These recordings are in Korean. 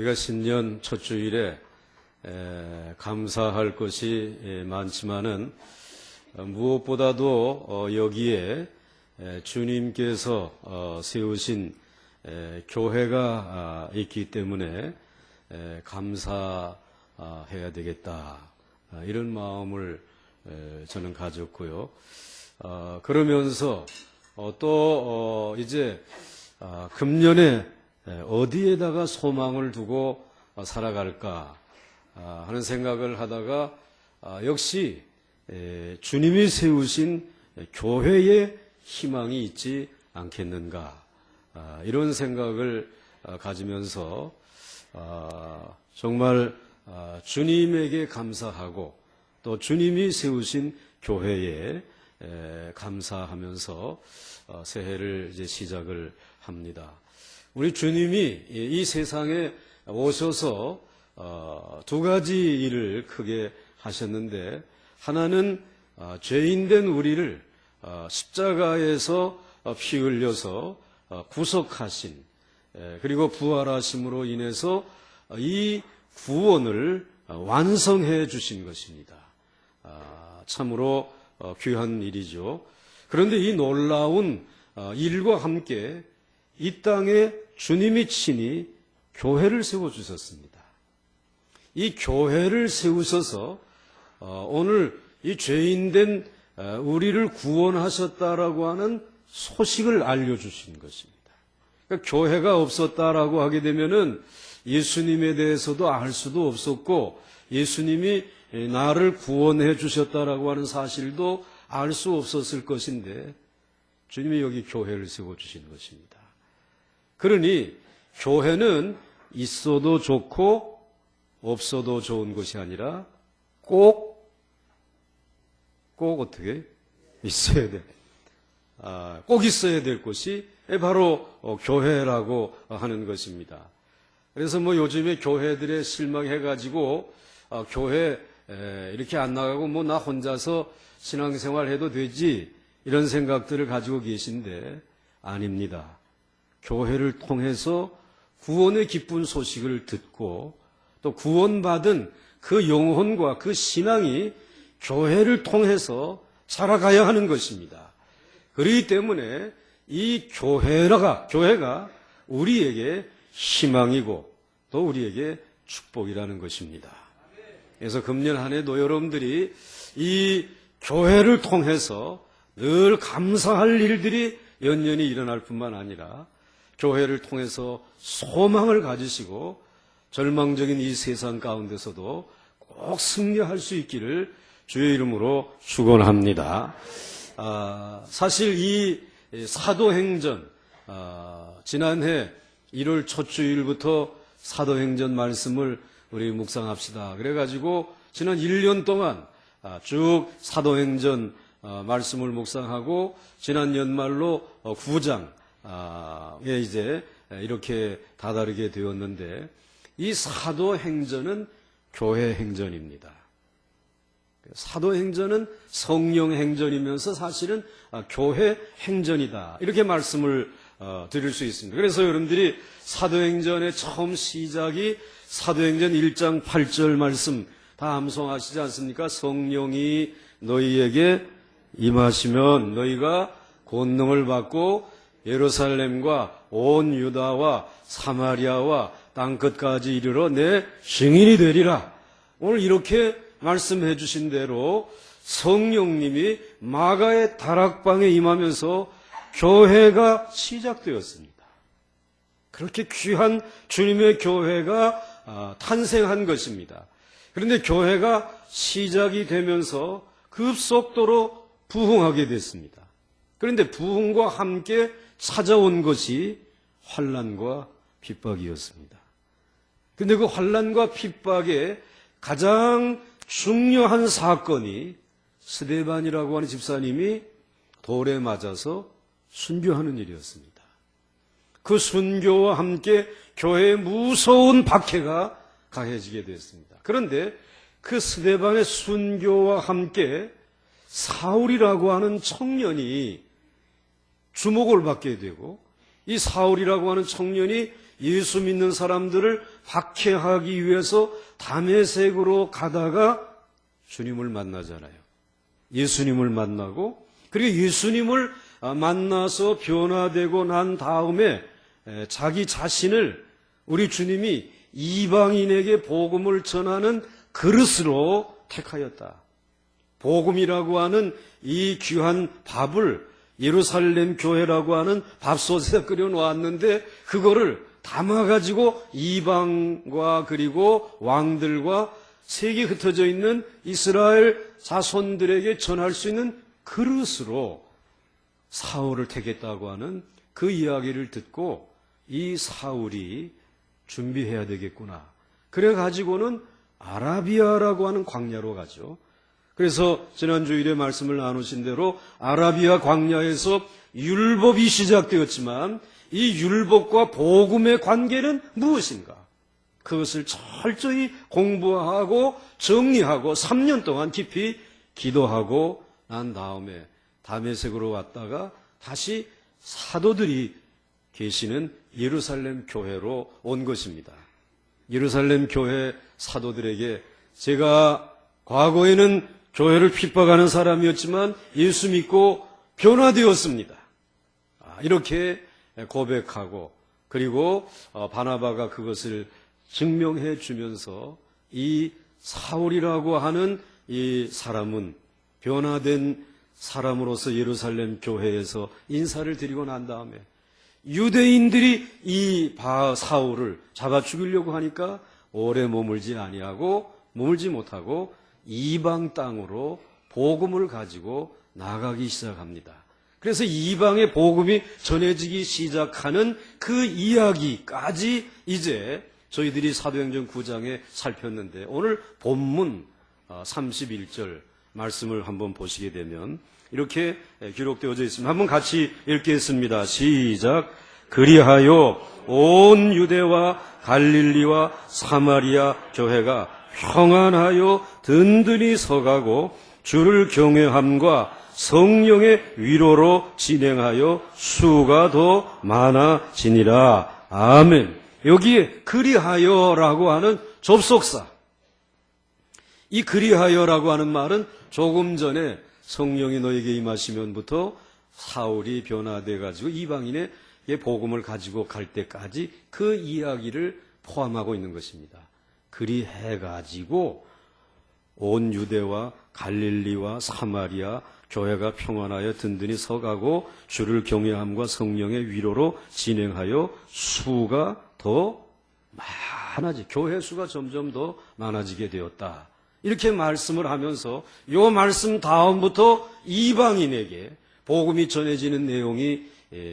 우리가 신년 첫 주일에 감사할 것이 많지만은 무엇보다도 여기에 주님께서 세우신 교회가 있기 때문에 감사해야 되겠다, 이런 마음을 저는 가졌고요. 그러면서 또 이제 금년에 어디에다가 소망을 두고 살아갈까 하는 생각을 하다가 역시 주님이 세우신 교회에 희망이 있지 않겠는가, 이런 생각을 가지면서 정말 주님에게 감사하고 또 주님이 세우신 교회에 감사하면서 새해를 이제 시작을 합니다. 우리 주님이 이 세상에 오셔서 두 가지 일을 크게 하셨는데, 하나는 죄인된 우리를 십자가에서 피 흘려서 구속하신, 그리고 부활하심으로 인해서 이 구원을 완성해 주신 것입니다. 참으로 귀한 일이죠. 그런데 이 놀라운 일과 함께 이 땅에 주님이 친히 교회를 세워주셨습니다. 이 교회를 세우셔서 오늘 이 죄인된 우리를 구원하셨다라고 하는 소식을 알려주신 것입니다. 그러니까 교회가 없었다라고 하게 되면은 예수님에 대해서도 알 수도 없었고, 예수님이 나를 구원해 주셨다라고 하는 사실도 알 수 없었을 것인데, 주님이 여기 교회를 세워주신 것입니다. 그러니 교회는 있어도 좋고 없어도 좋은 것이 아니라 꼭 어떻게 있어야 돼. 꼭 있어야 될 것이 바로 교회라고 하는 것입니다. 그래서 요즘에 교회들에 실망해가지고 교회 이렇게 안 나가고 나 혼자서 신앙생활 해도 되지, 이런 생각들을 가지고 계신데 아닙니다. 교회를 통해서 구원의 기쁜 소식을 듣고 또 구원받은 그 영혼과 그 신앙이 교회를 통해서 살아가야 하는 것입니다. 그렇기 때문에 이 교회가 우리에게 희망이고 또 우리에게 축복이라는 것입니다. 그래서 금년 한 해도 여러분들이 이 교회를 통해서 늘 감사할 일들이 연연히 일어날 뿐만 아니라 교회를 통해서 소망을 가지시고 절망적인 이 세상 가운데서도 꼭 승리할 수 있기를 주의 이름으로 축원합니다. 사실 이 사도행전, 지난해 1월 첫 주일부터 사도행전 말씀을 우리 묵상합시다. 그래가지고 지난 1년 동안 쭉 사도행전 말씀을 묵상하고 지난 연말로 9장에 이제 이렇게 다다르게 되었는데, 이 사도행전은 교회 행전입니다. 사도행전은 성령 행전이면서 사실은 교회 행전이다, 이렇게 말씀을 드릴 수 있습니다. 그래서 여러분들이 사도행전의 처음 시작이 사도행전 1장 8절 말씀 다 암송하시지 않습니까? 성령이 너희에게 임하시면 너희가 권능을 받고 예루살렘과 온 유다와 사마리아와 땅끝까지 이르러 내 증인이 되리라. 오늘 이렇게 말씀해 주신 대로 성령님이 마가의 다락방에 임하면서 교회가 시작되었습니다. 그렇게 귀한 주님의 교회가 탄생한 것입니다. 그런데 교회가 시작이 되면서 급속도로 부흥하게 됐습니다. 그런데 부흥과 함께 찾아온 것이 환난과 핍박이었습니다. 그런데 그 환난과 핍박의 가장 중요한 사건이 스데반이라고 하는 집사님이 돌에 맞아서 순교하는 일이었습니다. 그 순교와 함께 교회에 무서운 박해가 가해지게 됐습니다. 그런데 그 스데반의 순교와 함께 사울이라고 하는 청년이 주목을 받게 되고, 이 사울이라고 하는 청년이 예수 믿는 사람들을 박해하기 위해서 다메섹으로 가다가 주님을 만나잖아요. 예수님을 만나고, 그리고 예수님을 만나서 변화되고 난 다음에 자기 자신을 우리 주님이 이방인에게 복음을 전하는 그릇으로 택하였다. 복음이라고 하는 이 귀한 밥을 예루살렘 교회라고 하는 밥솥에 끓여 놓았는데 그거를 담아가지고 이방과 그리고 왕들과 세계 흩어져 있는 이스라엘 자손들에게 전할 수 있는 그릇으로 사울을 택했다고 하는 그 이야기를 듣고 이 사울이 준비해야 되겠구나. 그래 가지고는 아라비아라고 하는 광야로 가죠. 그래서 지난주일에 말씀을 나누신 대로 아라비아 광야에서 율법이 시작되었지만 이 율법과 복음의 관계는 무엇인가? 그것을 철저히 공부하고 정리하고 3년 동안 깊이 기도하고 난 다음에 다메섹으로 왔다가 다시 사도들이 계시는 예루살렘 교회로 온 것입니다. 예루살렘 교회 사도들에게 제가 과거에는 교회를 핍박하는 사람이었지만 예수 믿고 변화되었습니다. 이렇게 고백하고 그리고 바나바가 그것을 증명해 주면서 이 사울이라고 하는 이 사람은 변화된 사람으로서 예루살렘 교회에서 인사를 드리고 난 다음에 유대인들이 이 사울을 잡아 죽이려고 하니까 오래 머물지 못하고 이방 땅으로 복음을 가지고 나가기 시작합니다. 그래서 이방의 복음이 전해지기 시작하는 그 이야기까지 이제 저희들이 사도행전 9장에 살폈는데 오늘 본문 31절 말씀을 한번 보시게 되면 이렇게 기록되어져 있습니다. 한번 같이 읽겠습니다. 시작. 그리하여 온 유대와 갈릴리와 사마리아 교회가 평안하여 든든히 서가고 주를 경외함과 성령의 위로로 진행하여 수가 더 많아지니라. 아멘. 여기에 그리하여라고 하는 접속사. 이 그리하여라고 하는 말은 조금 전에 성령이 너에게 임하시면부터 사울이 변화돼 가지고 이방인의 복음을 가지고 갈 때까지 그 이야기를 포함하고 있는 것입니다. 그리해 가지고 온 유대와 갈릴리와 사마리아 교회가 평안하여 든든히 서가고 주를 경외함과 성령의 위로로 진행하여 수가 더 교회 수가 점점 더 많아지게 되었다. 이렇게 말씀을 하면서 이 말씀 다음부터 이방인에게 복음이 전해지는 내용이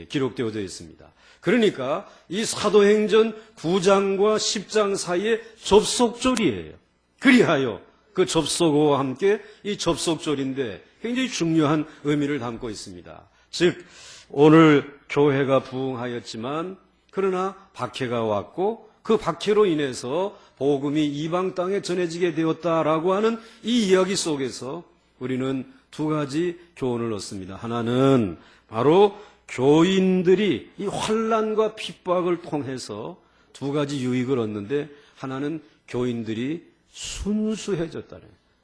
기록되어져 있습니다. 그러니까 이 사도행전 9장과 10장 사이에 접속절이에요. 그리하여 그 접속어와 함께 이 접속절인데 굉장히 중요한 의미를 담고 있습니다. 즉 오늘 교회가 부흥하였지만 그러나 박해가 왔고 그 박해로 인해서 복음이 이방 땅에 전해지게 되었다라고 하는 이 이야기 속에서 우리는 두 가지 교훈을 얻습니다. 하나는 바로 교인들이 이 환난과 핍박을 통해서 두 가지 유익을 얻는데 하나는 교인들이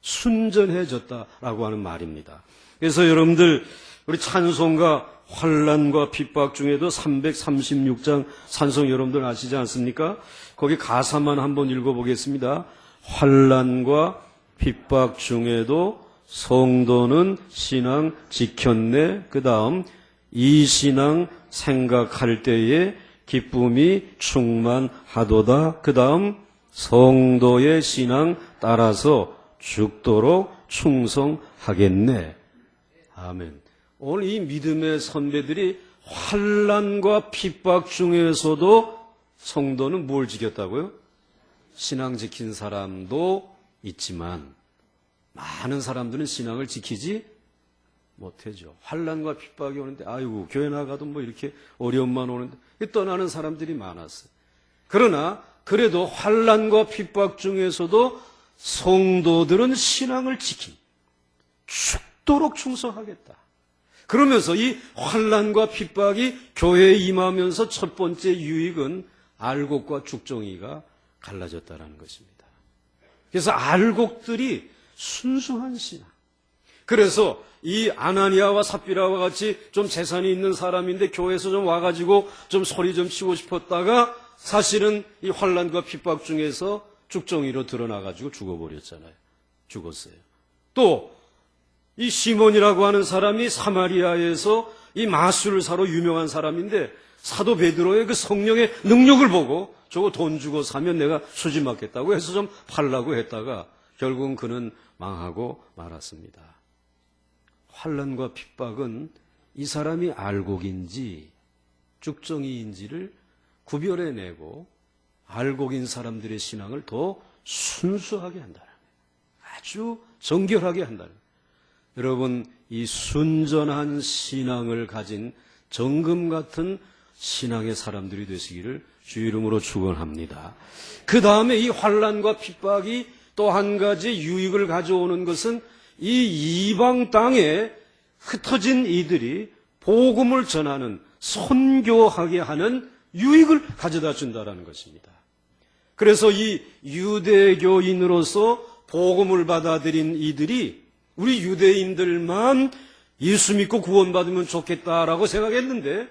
순전해졌다라고 하는 말입니다. 그래서 여러분들 우리 찬송가 환난과 핍박 중에도 336장 찬송 여러분들 아시지 않습니까? 거기 가사만 한번 읽어보겠습니다. 환난과 핍박 중에도 성도는 신앙 지켰네. 그 다음 이 신앙 생각할 때에 기쁨이 충만하도다. 그 다음 성도의 신앙 따라서 죽도록 충성하겠네. 아멘. 오늘 이 믿음의 선배들이 환난과 핍박 중에서도 성도는 뭘 지켰다고요? 신앙 지킨 사람도 있지만 많은 사람들은 신앙을 지키지 못하죠. 환난과 핍박이 오는데 아이고 교회 나가도 뭐 이렇게 어려움만 오는데 떠나는 사람들이 많았어요. 그러나 그래도 환난과 핍박 중에서도 성도들은 신앙을 죽도록 충성하겠다. 그러면서 이 환난과 핍박이 교회에 임하면서 첫 번째 유익은 알곡과 죽정이가 갈라졌다라는 것입니다. 그래서 알곡들이 순수한 신앙. 그래서 이 아나니아와 삽비라와 같이 좀 재산이 있는 사람인데 교회에서 좀 와가지고 좀 소리 좀 치고 싶었다가 사실은 이 환난과 핍박 중에서 죽정이로 드러나가지고 죽어버렸잖아요. 죽었어요. 또 이 시몬이라고 하는 사람이 사마리아에서 이 마술을 사러 유명한 사람인데 사도 베드로의 그 성령의 능력을 보고 저거 돈 주고 사면 내가 수지 맞겠다고 해서 좀 팔라고 했다가 결국은 그는 망하고 말았습니다. 환난과 핍박은 이 사람이 알곡인지 죽정이인지를 구별해내고 알곡인 사람들의 신앙을 더 순수하게 한다는 거예요. 아주 정결하게 한다는 거예요. 여러분, 이 순전한 신앙을 가진 정금 같은 신앙의 사람들이 되시기를 주 이름으로 축원합니다. 그 다음에 이 환난과 핍박이 또 한 가지 유익을 가져오는 것은 이 이방 땅에 흩어진 이들이 복음을 전하는 선교하게 하는 유익을 가져다 준다는 것입니다. 그래서 이 유대교인으로서 복음을 받아들인 이들이 우리 유대인들만 예수 믿고 구원받으면 좋겠다라고 생각했는데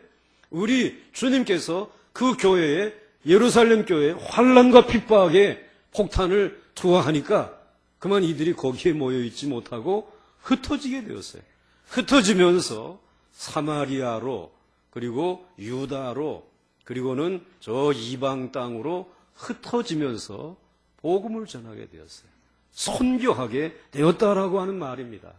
우리 주님께서 그 교회에 예루살렘 교회에 환난과 핍박에 폭탄을 투하하니까 그만 이들이 거기에 모여있지 못하고 흩어지게 되었어요. 흩어지면서 사마리아로 그리고 유다로 그리고는 저 이방 땅으로 흩어지면서 복음을 전하게 되었어요. 선교하게 되었다라고 하는 말입니다.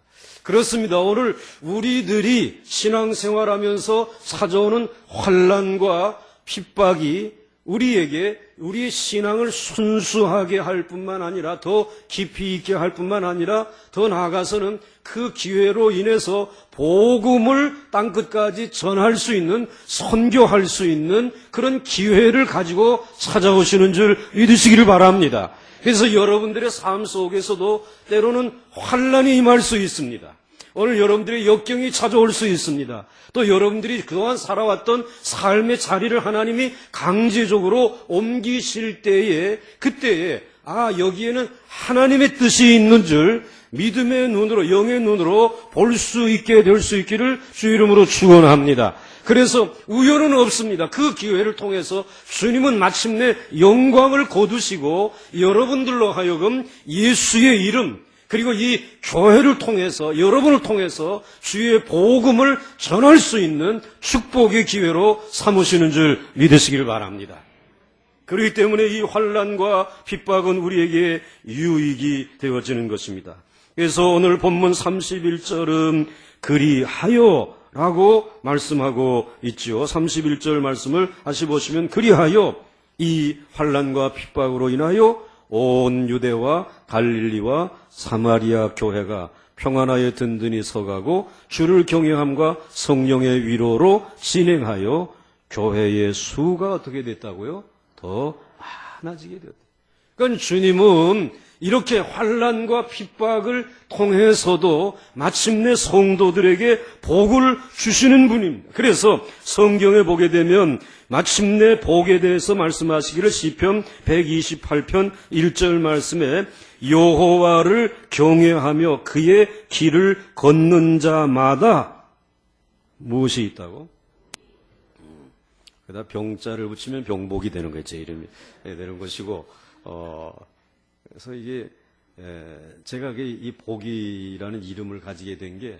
그렇습니다. 오늘 우리들이 신앙생활하면서 찾아오는 환난과 핍박이 우리에게 우리의 신앙을 순수하게 할 뿐만 아니라 더 깊이 있게 할 뿐만 아니라 더 나아가서는 그 기회로 인해서 복음을 땅끝까지 전할 수 있는 선교할 수 있는 그런 기회를 가지고 찾아오시는 줄 믿으시기를 바랍니다. 그래서 여러분들의 삶 속에서도 때로는 환난이 임할 수 있습니다. 오늘 여러분들의 역경이 찾아올 수 있습니다. 또 여러분들이 그동안 살아왔던 삶의 자리를 하나님이 강제적으로 옮기실 때에 그때에 여기에는 하나님의 뜻이 있는 줄 믿음의 눈으로 영의 눈으로 볼 수 있게 될 수 있기를 주 이름으로 축원합니다. 그래서 우연은 없습니다. 그 기회를 통해서 주님은 마침내 영광을 거두시고 여러분들로 하여금 예수의 이름 그리고 이 교회를 통해서 여러분을 통해서 주의 복음을 전할 수 있는 축복의 기회로 삼으시는 줄 믿으시기를 바랍니다. 그렇기 때문에 이 환난과 핍박은 우리에게 유익이 되어지는 것입니다. 그래서 오늘 본문 31절은 그리하여 라고 말씀하고 있죠. 31절 말씀을 다시 보시면 그리하여 이 환난과 핍박으로 인하여 온 유대와 갈릴리와 사마리아 교회가 평안하여 든든히 서가고 주를 경외함과 성령의 위로로 진행하여 교회의 수가 어떻게 됐다고요? 더 많아지게 되었다. 그러니까 주님은 이렇게 환난과 핍박을 통해서도 마침내 성도들에게 복을 주시는 분입니다. 그래서 성경에 보게 되면 마침내 복에 대해서 말씀하시기를 시편 128편 1절 말씀에 여호와를 경외하며 그의 길을 걷는 자마다 무엇이 있다고? 그다 병자를 붙이면 병복이 되는 거예요. 제 이름이 되는 것이고 그래서 이게 제가 이 복이라는 이름을 가지게 된 게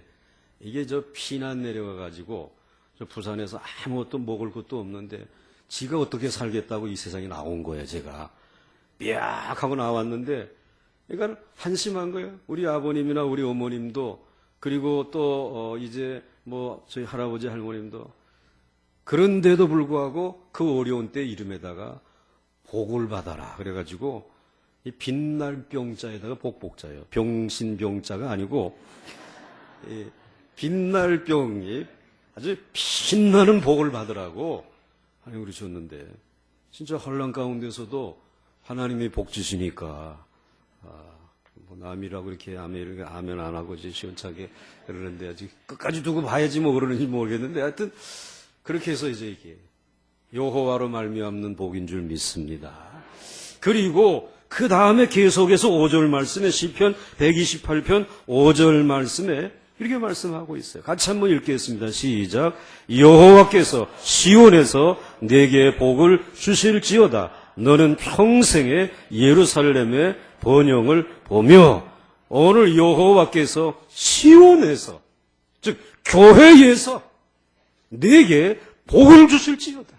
이게 저 피난 내려가 가지고 저 부산에서 아무것도 먹을 것도 없는데 지가 어떻게 살겠다고 이 세상에 나온 거예요. 제가 삐약 하고 나왔는데 그러니까 한심한 거예요. 우리 아버님이나 우리 어머님도 그리고 또 이제 뭐 저희 할아버지 할머님도 그런데도 불구하고 그 어려운 때 이름에다가 복을 받아라 그래가지고 이 빛날 병자에다가 복복자예요. 병신병자가 아니고 빛날 병이 아주 빛나는 복을 받으라고 하나님이 주셨는데 진짜 환난 가운데서도 하나님이 복 주시니까 뭐 남이라고 이렇게 아멘 안 하고 시원찮게 그러는데 아직 끝까지 두고 봐야지 뭐 그러는지 모르겠는데 하여튼 그렇게 해서 이제 이게 여호와로 말미암는 복인 줄 믿습니다. 그리고 그 다음에 계속해서 5절 말씀에 시편 128편 5절 말씀에 이렇게 말씀하고 있어요. 같이 한번 읽겠습니다. 시작. 여호와께서 시온에서 내게 복을 주실지어다. 너는 평생에 예루살렘의 번영을 보며. 오늘 여호와께서 시온에서, 즉 교회에서 내게 복을 주실지어다.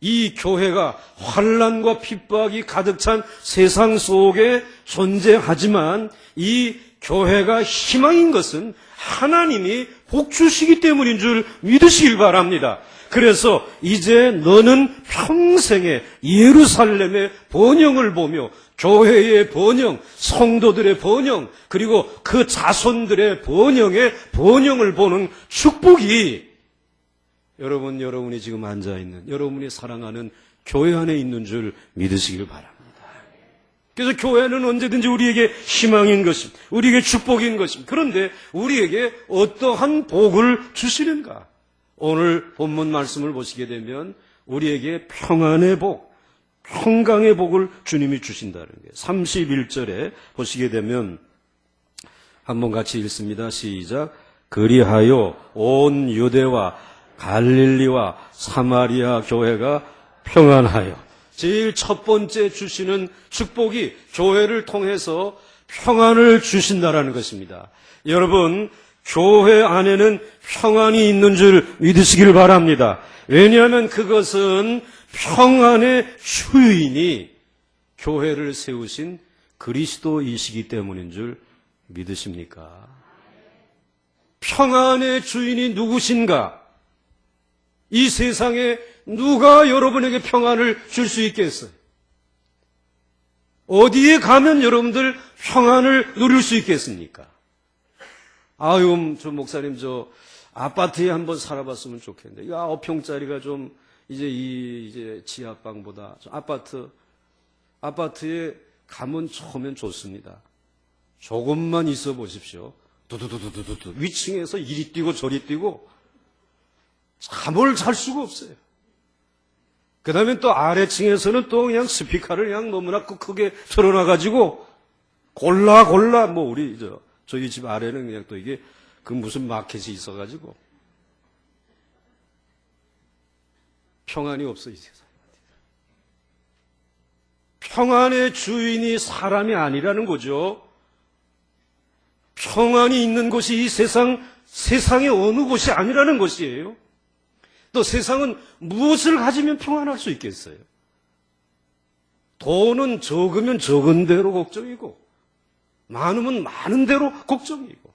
이 교회가 환난과 핍박이 가득 찬 세상 속에 존재하지만 이 교회가 희망인 것은 하나님이 복 주시기 때문인 줄 믿으시길 바랍니다. 그래서 이제 너는 평생에 예루살렘의 번영을 보며 교회의 번영, 성도들의 번영, 그리고 그 자손들의 번영을 보는 축복이 여러분이 지금 앉아있는, 여러분이 사랑하는 교회 안에 있는 줄 믿으시길 바랍니다. 그래서 교회는 언제든지 우리에게 희망인 것입니다. 우리에게 축복인 것입니다. 그런데 우리에게 어떠한 복을 주시는가? 오늘 본문 말씀을 보시게 되면 우리에게 평안의 복, 평강의 복을 주님이 주신다는 거예요. 31절에 보시게 되면 한번 같이 읽습니다. 시작. 그리하여 온 유대와 갈릴리와 사마리아 교회가 평안하여. 제일 첫 번째 주시는 축복이 교회를 통해서 평안을 주신다라는 것입니다. 여러분, 교회 안에는 평안이 있는 줄 믿으시길 바랍니다. 왜냐하면 그것은 평안의 주인이 교회를 세우신 그리스도이시기 때문인 줄 믿으십니까? 평안의 주인이 누구신가? 이 세상에 누가 여러분에게 평안을 줄 수 있겠어요? 어디에 가면 여러분들 평안을 누릴 수 있겠습니까? 아유, 저 목사님, 저 아파트에 한번 살아봤으면 좋겠는데, 9평짜리가 좀 이제 지하방보다 좀 아파트에 가면 처음엔 좋습니다. 조금만 있어 보십시오. 두두두두두두 위층에서 이리 뛰고 저리 뛰고 잠을 잘 수가 없어요. 그 다음에 또 아래층에서는 또 그냥 스피커를 그냥 너무나 크게 틀어놔가지고 골라 뭐 우리 저희 집 아래는 그냥 또 이게 그 무슨 마켓이 있어가지고 평안이 없어 이 세상에. 평안의 주인이 사람이 아니라는 거죠. 평안이 있는 곳이 이 세상의 어느 곳이 아니라는 것이에요. 또 세상은 무엇을 가지면 평안할 수 있겠어요? 돈은 적으면 적은 대로 걱정이고 많으면 많은 대로 걱정이고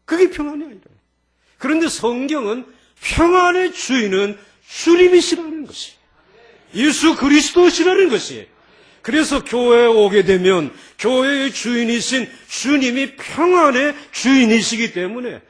그게 평안이 아니라. 그런데 성경은 평안의 주인은 주님이시라는 것이에요. 예수 그리스도시라는 것이에요. 그래서 교회에 오게 되면 교회의 주인이신 주님이 평안의 주인이시기 때문에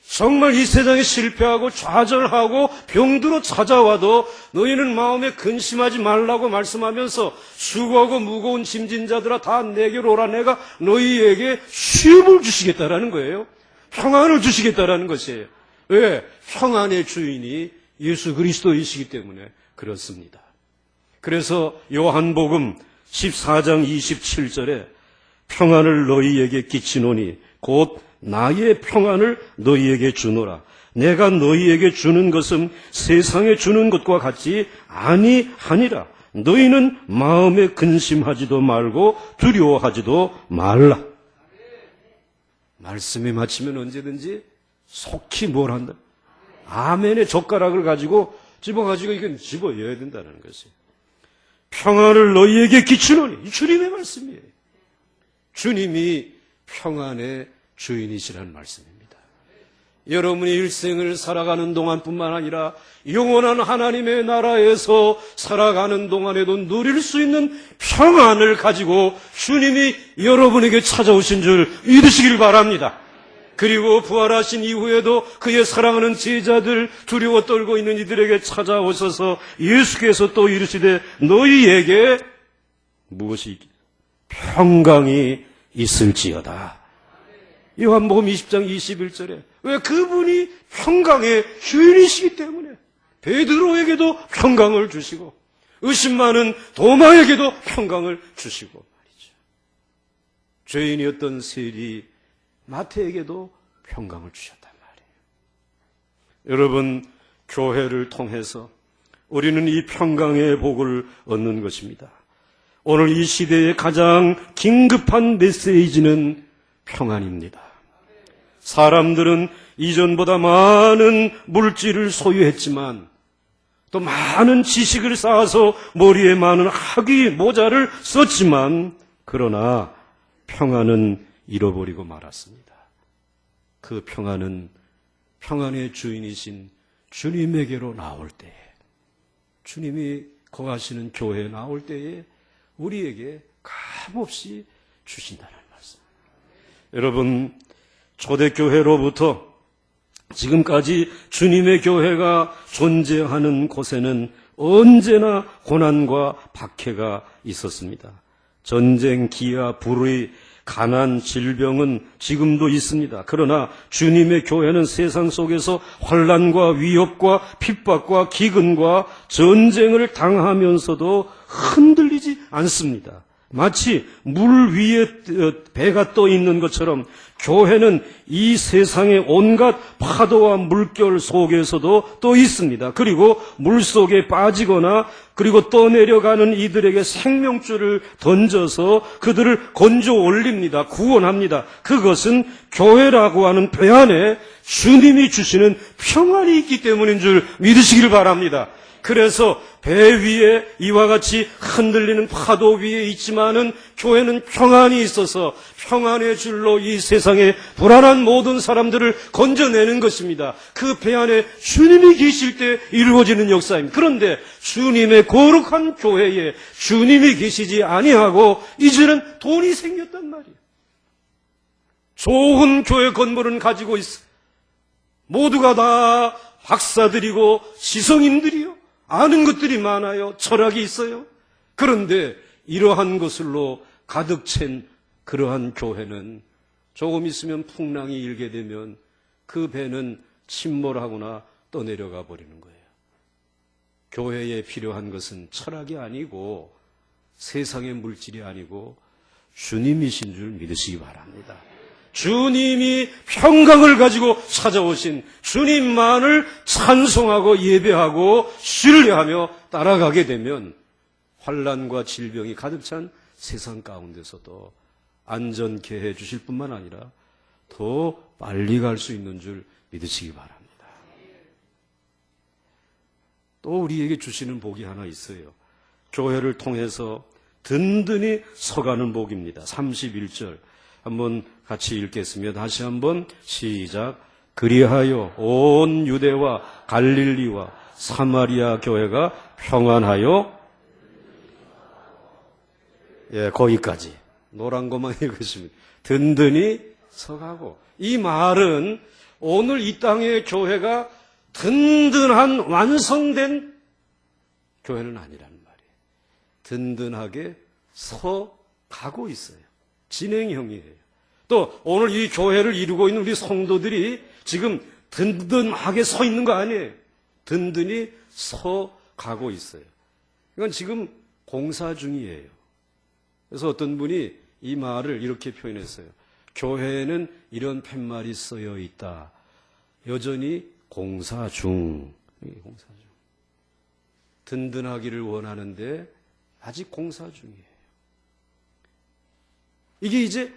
정말 이 세상에 실패하고 좌절하고 병들어 찾아와도 너희는 마음에 근심하지 말라고 말씀하면서 수고하고 무거운 짐진 자들아 다 내게로 오라. 내가 너희에게 쉼을 주시겠다라는 거예요. 평안을 주시겠다라는 것이에요. 왜? 평안의 주인이 예수 그리스도이시기 때문에 그렇습니다. 그래서 요한복음 14장 27절에 평안을 너희에게 끼치노니 곧 나의 평안을 너희에게 주노라. 내가 너희에게 주는 것은 세상에 주는 것과 같지 아니하니라. 너희는 마음에 근심하지도 말고 두려워하지도 말라. 말씀에 맞추면 언제든지 속히 뭘 한다? 아멘의 젓가락을 가지고 집어가지고 이건 집어여야 된다는 것이에요. 평안을 너희에게 끼치노니 이 주님의 말씀이에요. 주님이 평안의 주인이시라는 말씀입니다. 여러분이 일생을 살아가는 동안뿐만 아니라 영원한 하나님의 나라에서 살아가는 동안에도 누릴 수 있는 평안을 가지고 주님이 여러분에게 찾아오신 줄 믿으시길 바랍니다. 그리고 부활하신 이후에도 그의 사랑하는 제자들 두려워 떨고 있는 이들에게 찾아오셔서 예수께서 또 이르시되 너희에게 무엇이 평강이 있을지어다. 요한복음 20장 21절에 왜 그분이 평강의 주인이시기 때문에 베드로에게도 평강을 주시고 의심 많은 도마에게도 평강을 주시고 말이죠. 죄인이었던 세리 마태에게도 평강을 주셨단 말이에요. 여러분, 교회를 통해서 우리는 이 평강의 복을 얻는 것입니다. 오늘 이 시대의 가장 긴급한 메시지는 평안입니다. 사람들은 이전보다 많은 물질을 소유했지만 또 많은 지식을 쌓아서 머리에 많은 학위 모자를 썼지만 그러나 평안은 잃어버리고 말았습니다. 그 평안은 평안의 주인이신 주님에게로 나올 때에, 주님이 거하시는 교회에 나올 때에 우리에게 값없이 주신다는 말씀. 여러분, 초대교회로부터 지금까지 주님의 교회가 존재하는 곳에는 언제나 고난과 박해가 있었습니다. 전쟁, 기아, 불의, 가난, 질병은 지금도 있습니다. 그러나 주님의 교회는 세상 속에서 환난과 위협과 핍박과 기근과 전쟁을 당하면서도 흔들리지 않습니다. 마치 물 위에 배가 떠 있는 것처럼 교회는 이 세상의 온갖 파도와 물결 속에서도 또 있습니다. 그리고 물 속에 빠지거나 그리고 떠내려가는 이들에게 생명줄을 던져서 그들을 건져 올립니다. 구원합니다. 그것은 교회라고 하는 배 안에 주님이 주시는 평안이 있기 때문인 줄 믿으시길 바랍니다. 그래서 배 위에 이와 같이 흔들리는 파도 위에 있지만은 교회는 평안이 있어서 평안의 줄로 이 세상에 불안한 모든 사람들을 건져내는 것입니다. 그 배 안에 주님이 계실 때 이루어지는 역사입니다. 그런데 주님의 거룩한 교회에 주님이 계시지 아니하고 이제는 돈이 생겼단 말이에요. 좋은 교회 건물은 가지고 있어. 모두가 다 박사들이고 지성인들이요. 아는 것들이 많아요. 철학이 있어요. 그런데 이러한 것으로 가득 찬 그러한 교회는 조금 있으면 풍랑이 일게 되면 그 배는 침몰하거나 떠내려가 버리는 거예요. 교회에 필요한 것은 철학이 아니고 세상의 물질이 아니고 주님이신 줄 믿으시기 바랍니다. 주님이 평강을 가지고 찾아오신 주님만을 찬송하고 예배하고 신뢰하며 따라가게 되면 환난과 질병이 가득 찬 세상 가운데서도 안전케 해 주실 뿐만 아니라 더 빨리 갈 수 있는 줄 믿으시기 바랍니다. 또 우리에게 주시는 복이 하나 있어요. 교회를 통해서 든든히 서가는 복입니다. 31절 한번 같이 읽겠습니다. 다시 한번 시작. 그리하여 온 유대와 갈릴리와 사마리아 교회가 평안하여, 거기까지 노란 것만 읽으시면 든든히 서가고. 이 말은 오늘 이 땅의 교회가 든든한 완성된 교회는 아니라는 말이에요. 든든하게 서가고 있어요. 진행형이에요. 또 오늘 이 교회를 이루고 있는 우리 성도들이 지금 든든하게 서 있는 거 아니에요. 든든히 서가고 있어요. 이건 지금 공사 중이에요. 그래서 어떤 분이 이 말을 이렇게 표현했어요. 교회에는 이런 팻말이 쓰여 있다. 여전히 공사 중. 공사 중. 든든하기를 원하는데 아직 공사 중이에요. 이게 이제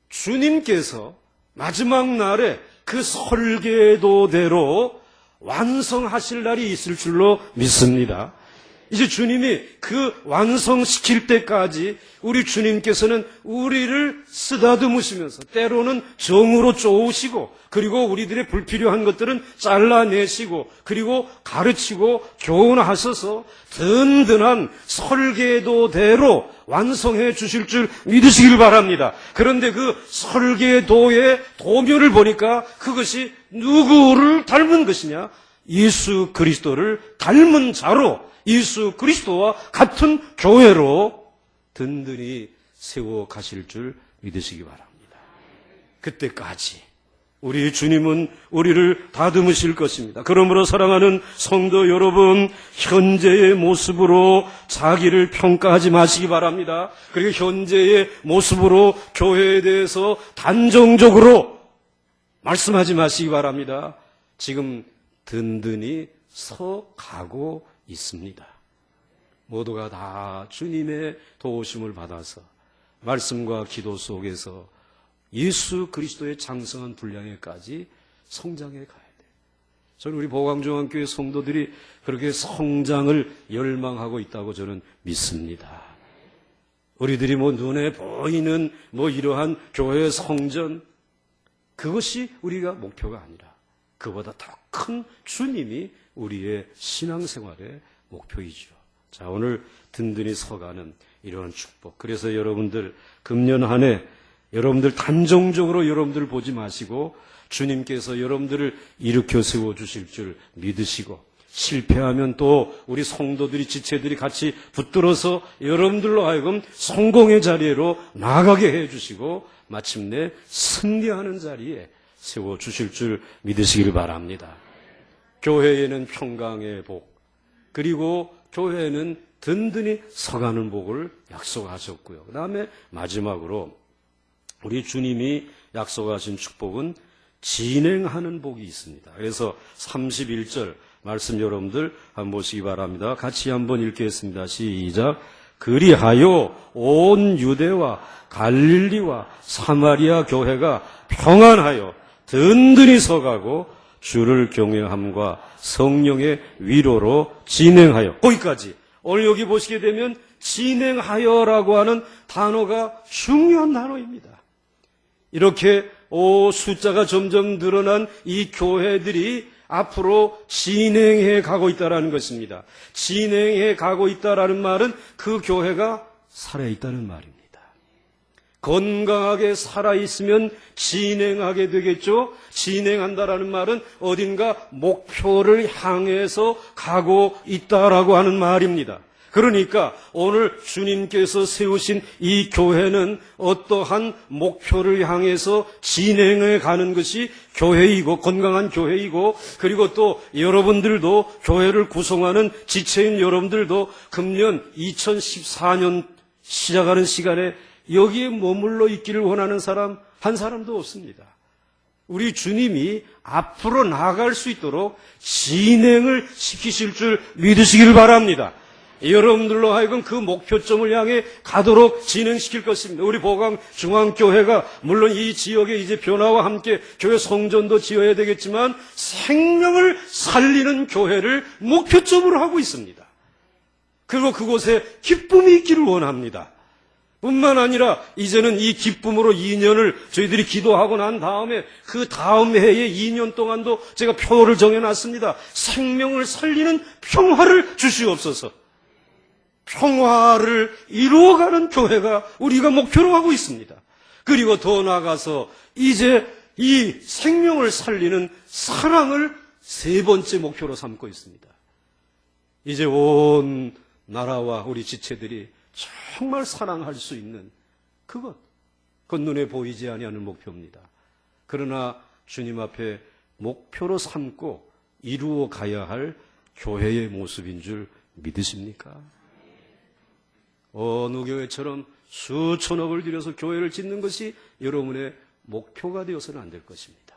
주님께서 마지막 날에 그 설계도대로 완성하실 날이 있을 줄로 믿습니다. 이제 주님이 그 완성시킬 때까지 우리 주님께서는 우리를 쓰다듬으시면서 때로는 정으로 쪼으시고 그리고 우리들의 불필요한 것들은 잘라내시고 그리고 가르치고 교훈하셔서 든든한 설계도대로 완성해 주실 줄 믿으시길 바랍니다. 그런데 그 설계도의 도면을 보니까 그것이 누구를 닮은 것이냐? 예수 그리스도를 닮은 자로 예수 그리스도와 같은 교회로 든든히 세워 가실 줄 믿으시기 바랍니다. 그때까지 우리 주님은 우리를 다듬으실 것입니다. 그러므로 사랑하는 성도 여러분, 현재의 모습으로 자기를 평가하지 마시기 바랍니다. 그리고 현재의 모습으로 교회에 대해서 단정적으로 말씀하지 마시기 바랍니다. 지금 든든히 서 가고 있습니다. 모두가 다 주님의 도우심을 받아서 말씀과 기도 속에서 예수 그리스도의 장성한 분량에까지 성장해 가야 돼요. 저는 우리 보광중앙교회 성도들이 그렇게 성장을 열망하고 있다고 저는 믿습니다. 우리들이 눈에 보이는 이러한 교회의 성전, 그것이 우리가 목표가 아니라 그보다 더 큰 주님이 우리의 신앙생활의 목표이죠. 자, 오늘 든든히 서가는 이러한 축복. 그래서 여러분들 금년 한 해 여러분들 단정적으로 여러분들을 보지 마시고 주님께서 여러분들을 일으켜 세워주실 줄 믿으시고, 실패하면 또 우리 성도들이 지체들이 같이 붙들어서 여러분들로 하여금 성공의 자리로 나아가게 해주시고 마침내 승리하는 자리에 세워주실 줄 믿으시길 바랍니다. 교회에는 평강의 복, 그리고 교회에는 든든히 서가는 복을 약속하셨고요. 그 다음에 마지막으로 우리 주님이 약속하신 축복은 진행하는 복이 있습니다. 그래서 31절 말씀 여러분들 한번 보시기 바랍니다. 같이 한번 읽겠습니다. 시작. 그리하여 온 유대와 갈릴리와 사마리아 교회가 평안하여 든든히 서가고 주를 경외함과 성령의 위로로 진행하여, 거기까지. 오늘 여기 보시게 되면 진행하여라고 하는 단어가 중요한 단어입니다. 이렇게 숫자가 점점 늘어난 이 교회들이 앞으로 진행해 가고 있다는 것입니다. 진행해 가고 있다는 말은 그 교회가 살아있다는 말입니다. 건강하게 살아있으면 진행하게 되겠죠. 진행한다라는 말은 어딘가 목표를 향해서 가고 있다라고 하는 말입니다. 그러니까 오늘 주님께서 세우신 이 교회는 어떠한 목표를 향해서 진행해 가는 것이 교회이고, 건강한 교회이고, 그리고 또 여러분들도, 교회를 구성하는 지체인 여러분들도 금년 2014년 시작하는 시간에 여기에 머물러 있기를 원하는 사람 한 사람도 없습니다. 우리 주님이 앞으로 나아갈 수 있도록 진행을 시키실 줄 믿으시길 바랍니다. 여러분들로 하여금 그 목표점을 향해 가도록 진행시킬 것입니다. 우리 보광중앙교회가 물론 이 지역의 이제 변화와 함께 교회 성전도 지어야 되겠지만 생명을 살리는 교회를 목표점으로 하고 있습니다. 그리고 그곳에 기쁨이 있기를 원합니다. 뿐만 아니라 이제는 이 기쁨으로 2년을 저희들이 기도하고 난 다음에 그 다음 해에 2년 동안도 제가 표를 정해놨습니다. 생명을 살리는 평화를 주시옵소서. 평화를 이루어가는 교회가 우리가 목표로 하고 있습니다. 그리고 더 나아가서 이제 이 생명을 살리는 사랑을 세 번째 목표로 삼고 있습니다. 이제 온 나라와 우리 지체들이 정말 사랑할 수 있는 그것, 그건 눈에 보이지 아니하는 목표입니다. 그러나 주님 앞에 목표로 삼고 이루어 가야 할 교회의 모습인 줄 믿으십니까? 어느 교회처럼 수천억을 들여서 교회를 짓는 것이 여러분의 목표가 되어서는 안 될 것입니다.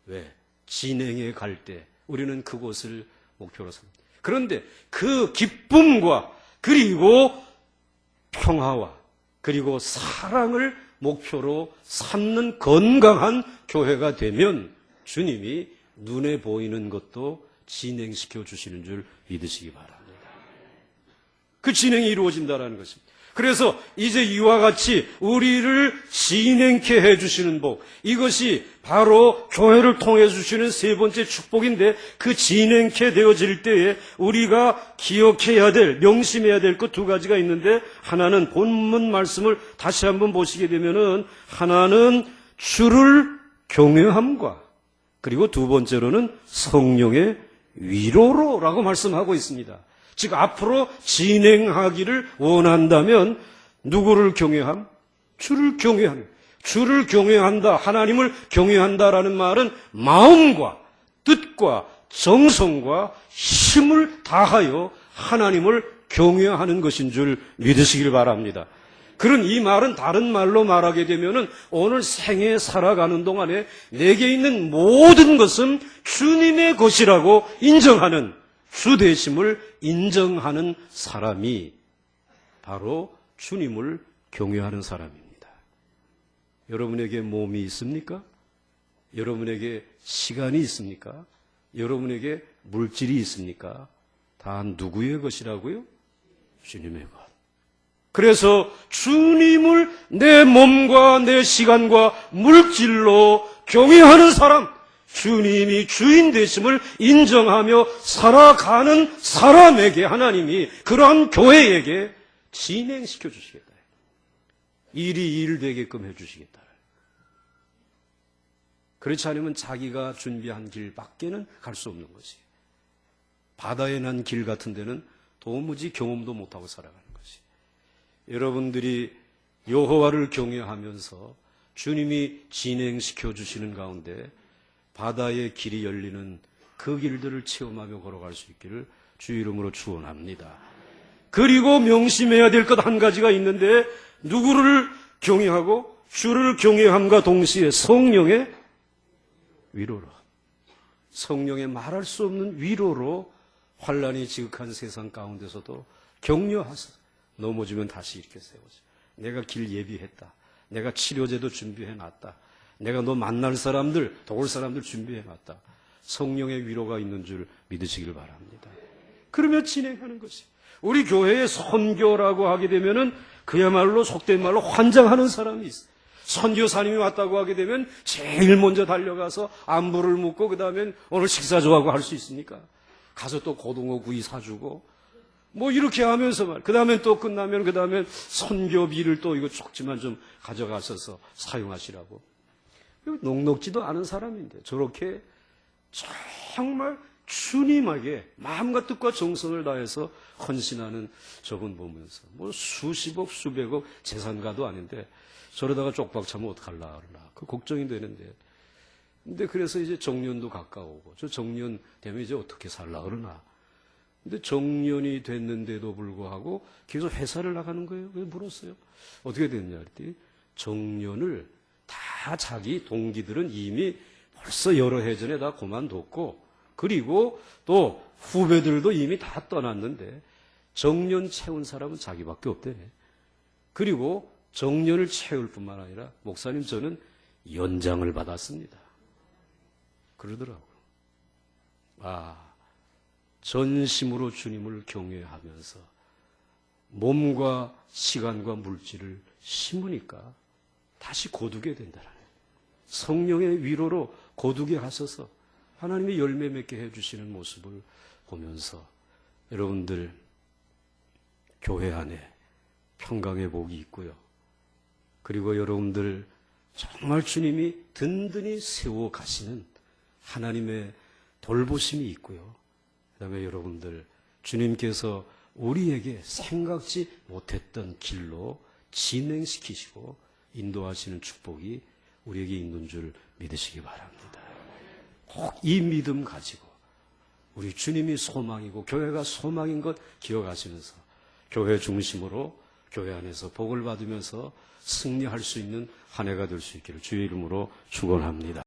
왜? 진행해 갈 때 우리는 그곳을 목표로 삼습니다. 그런데 그 기쁨과 그리고 평화와 그리고 사랑을 목표로 삼는 건강한 교회가 되면 주님이 눈에 보이는 것도 진행시켜 주시는 줄 믿으시기 바랍니다. 그 진행이 이루어진다는 것입니다. 그래서 이제 이와 같이 우리를 진행케 해주시는 복, 이것이 바로 교회를 통해 주시는 세 번째 축복인데, 그 진행케 되어질 때에 우리가 기억해야 될, 명심해야 될 것 두 가지가 있는데, 하나는 본문 말씀을 다시 한번 보시게 되면은 하나는 주를 경외함과 그리고 두 번째로는 성령의 위로로라고 말씀하고 있습니다. 즉 앞으로 진행하기를 원한다면 누구를 경외함? 주를 경외함. 주를 경외한다, 하나님을 경외한다라는 말은 마음과 뜻과 정성과 힘을 다하여 하나님을 경외하는 것인 줄 믿으시길 바랍니다. 그런 이 말은 다른 말로 말하게 되면은 오늘 생애 살아가는 동안에 내게 있는 모든 것은 주님의 것이라고 인정하는, 주 되심을 인정하는 사람이 바로 주님을 경외하는 사람입니다. 여러분에게 몸이 있습니까? 여러분에게 시간이 있습니까? 여러분에게 물질이 있습니까? 다 누구의 것이라고요? 주님의 것. 그래서 주님을 내 몸과 내 시간과 물질로 경외하는 사람, 주님이 주인 되심을 인정하며 살아가는 사람에게 하나님이 그러한 교회에게 진행시켜 주시겠다. 일이 일 되게끔 해 주시겠다. 그렇지 않으면 자기가 준비한 길 밖에는 갈 수 없는 것이에요. 바다에 난 길 같은 데는 도무지 경험도 못하고 살아가는 것이. 여러분들이 여호와를 경외하면서 주님이 진행시켜 주시는 가운데 바다의 길이 열리는 그 길들을 체험하며 걸어갈 수 있기를 주 이름으로 축원합니다. 그리고 명심해야 될 것 한 가지가 있는데 누구를 경외하고 주를 경외함과 동시에 성령의 위로로, 성령의 말할 수 없는 위로로 환란이 지극한 세상 가운데서도 격려하사 넘어지면 다시 이렇게 세워져. 내가 길 예비했다. 내가 치료제도 준비해놨다. 내가 너 만날 사람들, 도울 사람들 준비해놨다. 성령의 위로가 있는 줄 믿으시길 바랍니다. 그러면 진행하는 것이. 우리 교회의 선교라고 하게 되면은 그야말로 속된 말로 환장하는 사람이 있어요. 선교사님이 왔다고 하게 되면 제일 먼저 달려가서 안부를 묻고 그 다음엔 오늘 식사 좋아하고 할 수 있습니까? 가서 또 고등어 구이 사주고 뭐 이렇게 하면서 말. 그 다음엔 또 끝나면 그 다음엔 선교비를 또 이거 적지만 좀 가져가셔서 사용하시라고. 녹록지도 않은 사람인데 저렇게 정말 주님에게 마음과 뜻과 정성을 다해서 헌신하는 저분 보면서 뭐 수십억 수백억 재산가도 아닌데 저러다가 쪽박 차면 어떡할라 그러나 그 걱정이 되는데 근데 그래서 이제 정년도 가까우고 저 정년 되면 이제 어떻게 살라 그러나 근데 정년이 됐는데도 불구하고 계속 회사를 나가는 거예요. 왜 물었어요? 어떻게 됐냐 그랬더니 정년을 다 자기 동기들은 이미 벌써 여러 해 전에 다 그만뒀고 그리고 또 후배들도 이미 다 떠났는데 정년 채운 사람은 자기밖에 없대네. 그리고 정년을 채울 뿐만 아니라 목사님 저는 연장을 받았습니다. 그러더라고요. 전심으로 주님을 경외하면서 몸과 시간과 물질을 심으니까 다시 거두게 된다는 거예요. 성령의 위로로 거두게 하셔서 하나님이 열매 맺게 해주시는 모습을 보면서 여러분들 교회 안에 평강의 복이 있고요. 그리고 여러분들 정말 주님이 든든히 세워 가시는 하나님의 돌보심이 있고요. 그 다음에 여러분들 주님께서 우리에게 생각지 못했던 길로 진행시키시고 인도하시는 축복이 우리에게 있는 줄 믿으시기 바랍니다. 꼭 이 믿음 가지고 우리 주님이 소망이고 교회가 소망인 것 기억하시면서 교회 중심으로 교회 안에서 복을 받으면서 승리할 수 있는 한 해가 될 수 있기를 주의 이름으로 축원합니다.